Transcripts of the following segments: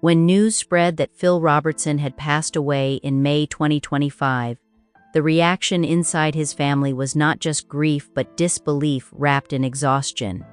When news spread that Phil Robertson had passed away in May 2025, the reaction inside his family was not just grief but disbelief wrapped in exhaustion.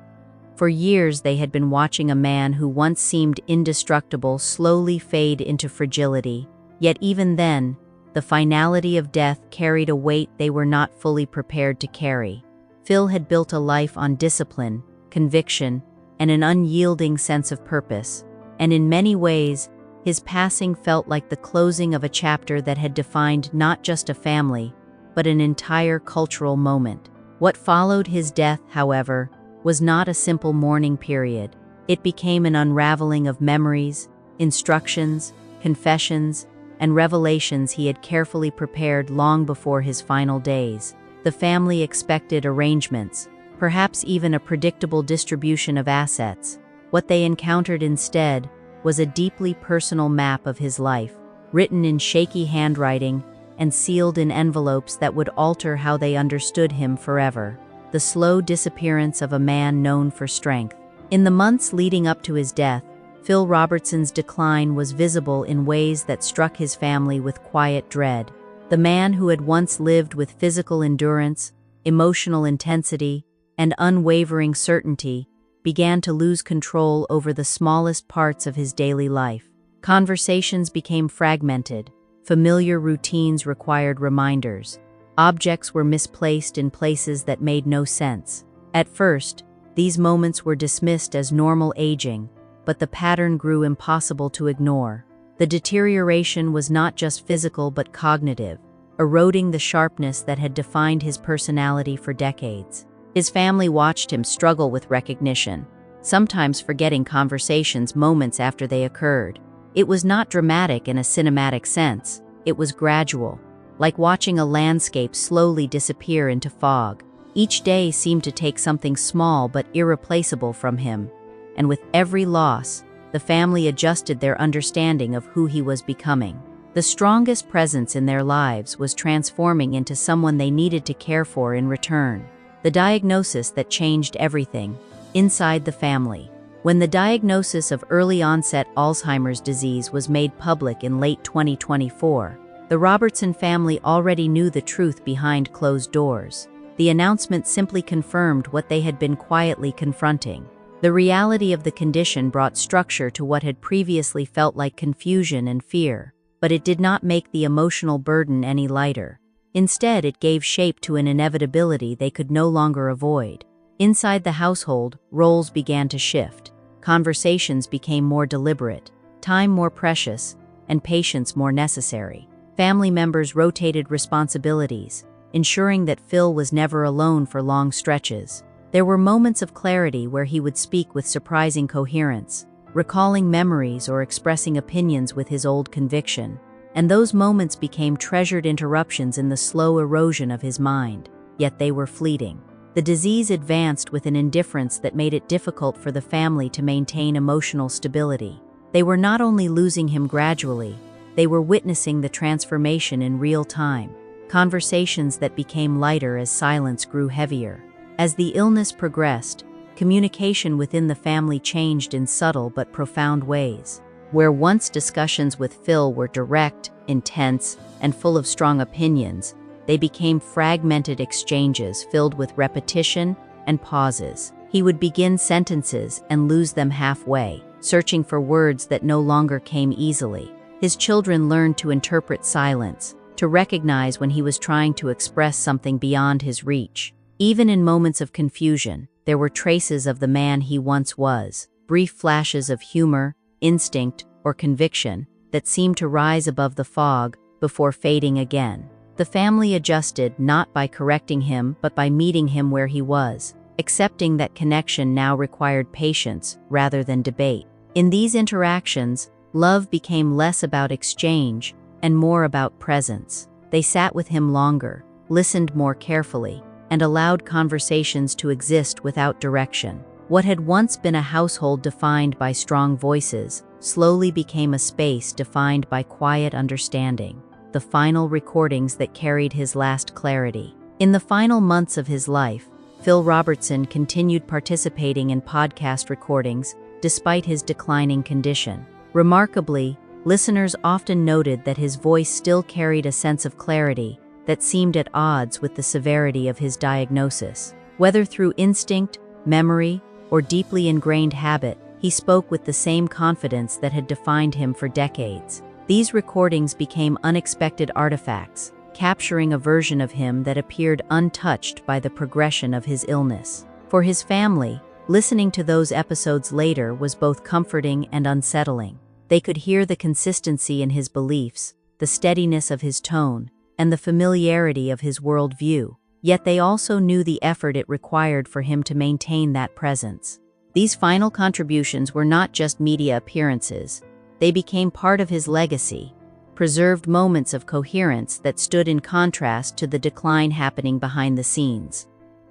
For years they had been watching a man who once seemed indestructible slowly fade into fragility, yet even then, the finality of death carried a weight they were not fully prepared to carry. Phil had built a life on discipline, conviction, and an unyielding sense of purpose, and in many ways, his passing felt like the closing of a chapter that had defined not just a family, but an entire cultural moment. What followed his death, however, was not a simple mourning period. It became an unraveling of memories, instructions, confessions, and revelations he had carefully prepared long before his final days. The family expected arrangements, perhaps even a predictable distribution of assets. What they encountered instead was a deeply personal map of his life, written in shaky handwriting and sealed in envelopes that would alter how they understood him forever. The slow disappearance of a man known for strength. In the months leading up to his death, Phil Robertson's decline was visible in ways that struck his family with quiet dread. The man who had once lived with physical endurance, emotional intensity, and unwavering certainty began to lose control over the smallest parts of his daily life. Conversations became fragmented, familiar routines required reminders, objects were misplaced in places that made no sense. At first, these moments were dismissed as normal aging, but the pattern grew impossible to ignore. The deterioration was not just physical but cognitive, eroding the sharpness that had defined his personality for decades. His family watched him struggle with recognition, sometimes forgetting conversations moments after they occurred. It was not dramatic in a cinematic sense, it was gradual, like watching a landscape slowly disappear into fog. Each day seemed to take something small but irreplaceable from him, and with every loss, the family adjusted their understanding of who he was becoming. The strongest presence in their lives was transforming into someone they needed to care for in return. The diagnosis that changed everything, inside the family. When the diagnosis of early-onset Alzheimer's disease was made public in late 2024, the Robertson family already knew the truth behind closed doors. The announcement simply confirmed what they had been quietly confronting. The reality of the condition brought structure to what had previously felt like confusion and fear, but it did not make the emotional burden any lighter. Instead, it gave shape to an inevitability they could no longer avoid. Inside the household, roles began to shift. Conversations became more deliberate, time more precious, and patience more necessary. Family members rotated responsibilities, ensuring that Phil was never alone for long stretches. There were moments of clarity where he would speak with surprising coherence, recalling memories or expressing opinions with his old conviction. And those moments became treasured interruptions in the slow erosion of his mind, yet they were fleeting. The disease advanced with an indifference that made it difficult for the family to maintain emotional stability. They were not only losing him gradually, they were witnessing the transformation in real time, conversations that became lighter as silence grew heavier. As the illness progressed, communication within the family changed in subtle but profound ways. Where once discussions with Phil were direct, intense, and full of strong opinions, they became fragmented exchanges filled with repetition and pauses. He would begin sentences and lose them halfway, searching for words that no longer came easily. His children learned to interpret silence, to recognize when he was trying to express something beyond his reach. Even in moments of confusion, there were traces of the man he once was, brief flashes of humor, instinct, or conviction that seemed to rise above the fog before fading again. The family adjusted not by correcting him but by meeting him where he was, accepting that connection now required patience rather than debate. In these interactions, love became less about exchange and more about presence. They sat with him longer, listened more carefully, and allowed conversations to exist without direction. What had once been a household defined by strong voices slowly became a space defined by quiet understanding, the final recordings that carried his last clarity. In the final months of his life, Phil Robertson continued participating in podcast recordings despite his declining condition. Remarkably, listeners often noted that his voice still carried a sense of clarity that seemed at odds with the severity of his diagnosis. Whether through instinct, memory, or deeply ingrained habit, he spoke with the same confidence that had defined him for decades. These recordings became unexpected artifacts, capturing a version of him that appeared untouched by the progression of his illness. For his family, listening to those episodes later was both comforting and unsettling. They could hear the consistency in his beliefs, the steadiness of his tone, and the familiarity of his worldview. Yet they also knew the effort it required for him to maintain that presence. These final contributions were not just media appearances. They became part of his legacy, preserved moments of coherence that stood in contrast to the decline happening behind the scenes.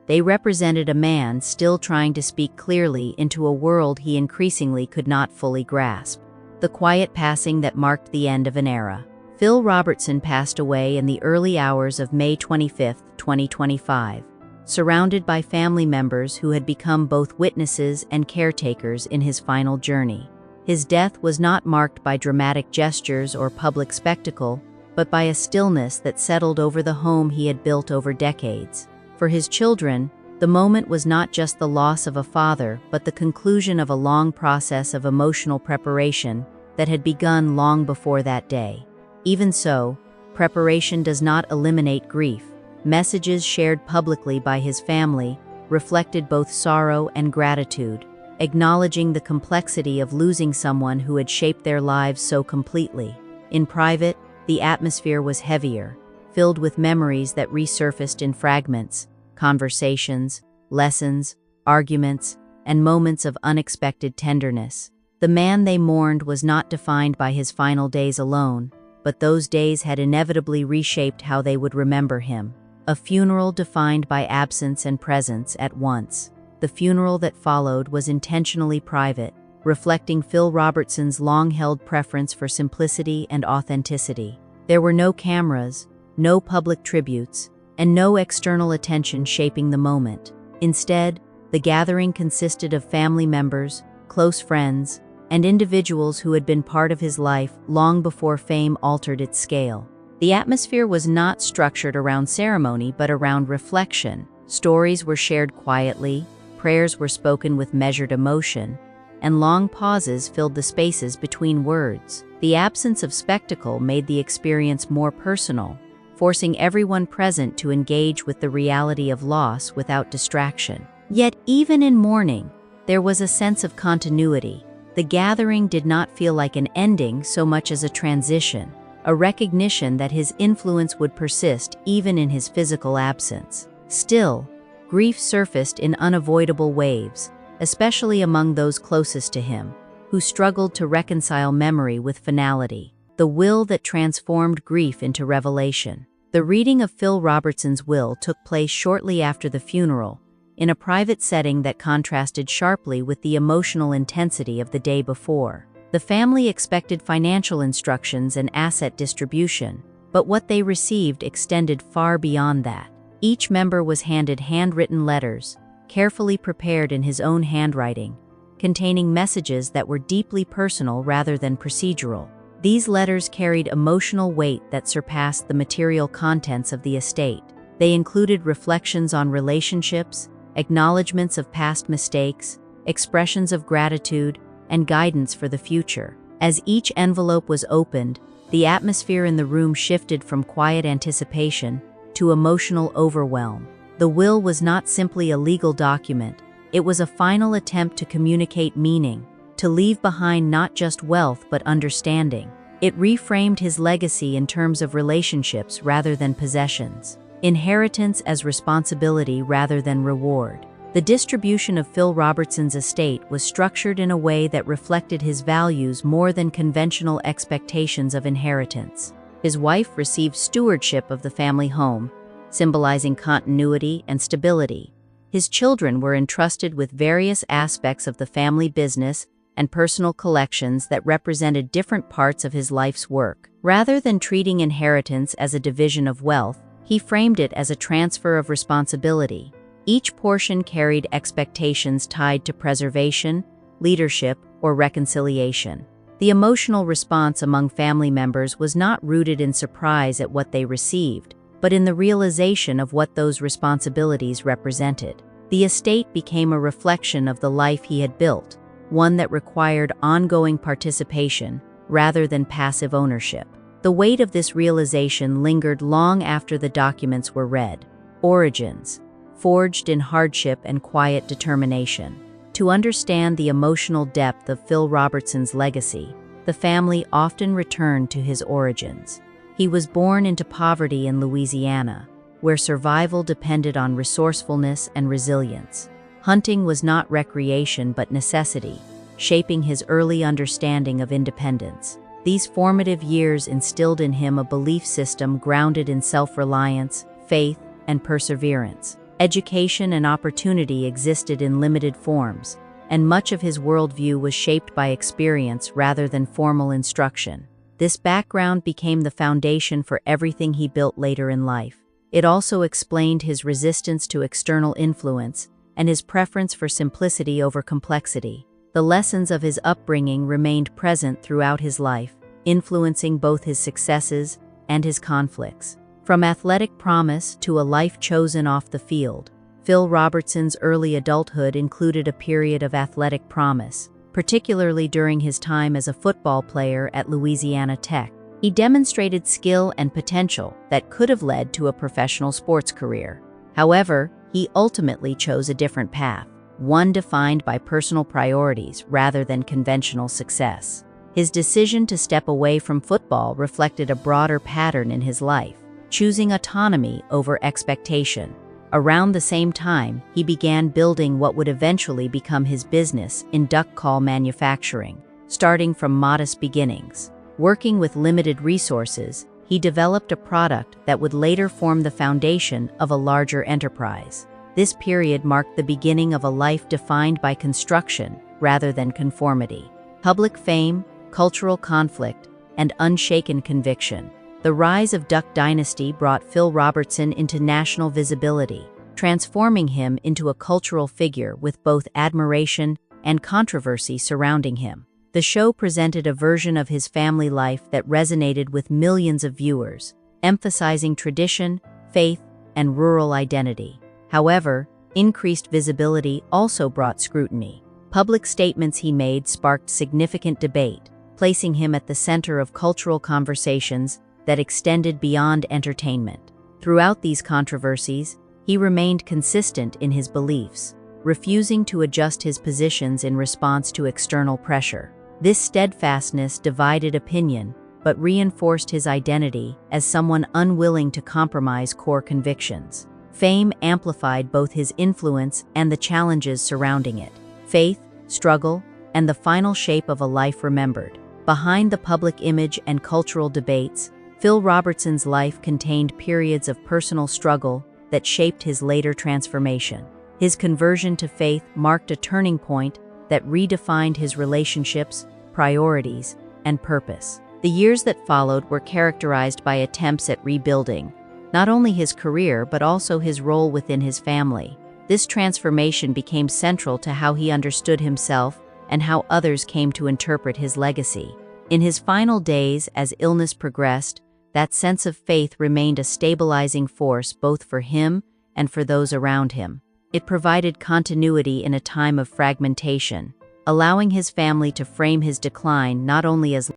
They represented a man still trying to speak clearly into a world he increasingly could not fully grasp. The quiet passing that marked the end of an era. Phil Robertson passed away in the early hours of May 25, 2025, surrounded by family members who had become both witnesses and caretakers in his final journey. His death was not marked by dramatic gestures or public spectacle, but by a stillness that settled over the home he had built over decades. For his children, the moment was not just the loss of a father, but the conclusion of a long process of emotional preparation that had begun long before that day. Even so, preparation does not eliminate grief. Messages shared publicly by his family reflected both sorrow and gratitude, acknowledging the complexity of losing someone who had shaped their lives so completely. In private, the atmosphere was heavier, filled with memories that resurfaced in fragments, conversations, lessons, arguments, and moments of unexpected tenderness. The man they mourned was not defined by his final days alone, but those days had inevitably reshaped how they would remember him. A funeral defined by absence and presence at once. The funeral that followed was intentionally private, reflecting Phil Robertson's long-held preference for simplicity and authenticity. There were no cameras, no public tributes, and no external attention shaping the moment. Instead, the gathering consisted of family members, close friends, and individuals who had been part of his life long before fame altered its scale. The atmosphere was not structured around ceremony but around reflection. Stories were shared quietly, prayers were spoken with measured emotion, and long pauses filled the spaces between words. The absence of spectacle made the experience more personal, forcing everyone present to engage with the reality of loss without distraction. Yet even in mourning, there was a sense of continuity. The gathering did not feel like an ending so much as a transition, a recognition that his influence would persist even in his physical absence. Still, grief surfaced in unavoidable waves, especially among those closest to him, who struggled to reconcile memory with finality, the will that transformed grief into revelation. The reading of Phil Robertson's will took place shortly after the funeral, in a private setting that contrasted sharply with the emotional intensity of the day before. The family expected financial instructions and asset distribution, but what they received extended far beyond that. Each member was handed handwritten letters, carefully prepared in his own handwriting, containing messages that were deeply personal rather than procedural. These letters carried emotional weight that surpassed the material contents of the estate. They included reflections on relationships, acknowledgments of past mistakes, expressions of gratitude, and guidance for the future. As each envelope was opened, the atmosphere in the room shifted from quiet anticipation to emotional overwhelm. The will was not simply a legal document, it was a final attempt to communicate meaning, to leave behind not just wealth but understanding. It reframed his legacy in terms of relationships rather than possessions, inheritance as responsibility rather than reward. The distribution of Phil Robertson's estate was structured in a way that reflected his values more than conventional expectations of inheritance. His wife received stewardship of the family home, symbolizing continuity and stability. His children were entrusted with various aspects of the family business and personal collections that represented different parts of his life's work. Rather than treating inheritance as a division of wealth, he framed it as a transfer of responsibility. Each portion carried expectations tied to preservation, leadership, or reconciliation. The emotional response among family members was not rooted in surprise at what they received, but in the realization of what those responsibilities represented. The estate became a reflection of the life he had built, one that required ongoing participation rather than passive ownership. The weight of this realization lingered long after the documents were read. Origins, forged in hardship and quiet determination. To understand the emotional depth of Phil Robertson's legacy, the family often returned to his origins. He was born into poverty in Louisiana, where survival depended on resourcefulness and resilience. Hunting was not recreation but necessity, shaping his early understanding of independence. These formative years instilled in him a belief system grounded in self-reliance, faith, and perseverance. Education and opportunity existed in limited forms, and much of his worldview was shaped by experience rather than formal instruction. This background became the foundation for everything he built later in life. It also explained his resistance to external influence and his preference for simplicity over complexity. The lessons of his upbringing remained present throughout his life, influencing both his successes and his conflicts. From athletic promise to a life chosen off the field, Phil Robertson's early adulthood included a period of athletic promise, particularly during his time as a football player at Louisiana Tech. He demonstrated skill and potential that could have led to a professional sports career. However, he ultimately chose a different path, one defined by personal priorities rather than conventional success. His decision to step away from football reflected a broader pattern in his life, choosing autonomy over expectation. Around the same time, he began building what would eventually become his business in duck call manufacturing, starting from modest beginnings. Working with limited resources, he developed a product that would later form the foundation of a larger enterprise. This period marked the beginning of a life defined by construction rather than conformity. Public fame, cultural conflict, and unshaken conviction. The rise of Duck Dynasty brought Phil Robertson into national visibility, transforming him into a cultural figure with both admiration and controversy surrounding him. The show presented a version of his family life that resonated with millions of viewers, emphasizing tradition, faith, and rural identity. However, increased visibility also brought scrutiny. Public statements he made sparked significant debate, placing him at the center of cultural conversations that extended beyond entertainment. Throughout these controversies, he remained consistent in his beliefs, refusing to adjust his positions in response to external pressure. This steadfastness divided opinion, but reinforced his identity as someone unwilling to compromise core convictions. Fame amplified both his influence and the challenges surrounding it. Faith, struggle, and the final shape of a life remembered. Behind the public image and cultural debates, Phil Robertson's life contained periods of personal struggle that shaped his later transformation. His conversion to faith marked a turning point that redefined his relationships, priorities, and purpose. The years that followed were characterized by attempts at rebuilding, not only his career but also his role within his family. This transformation became central to how he understood himself and how others came to interpret his legacy. In his final days, as illness progressed, that sense of faith remained a stabilizing force both for him and for those around him. It provided continuity in a time of fragmentation, allowing his family to frame his decline not only as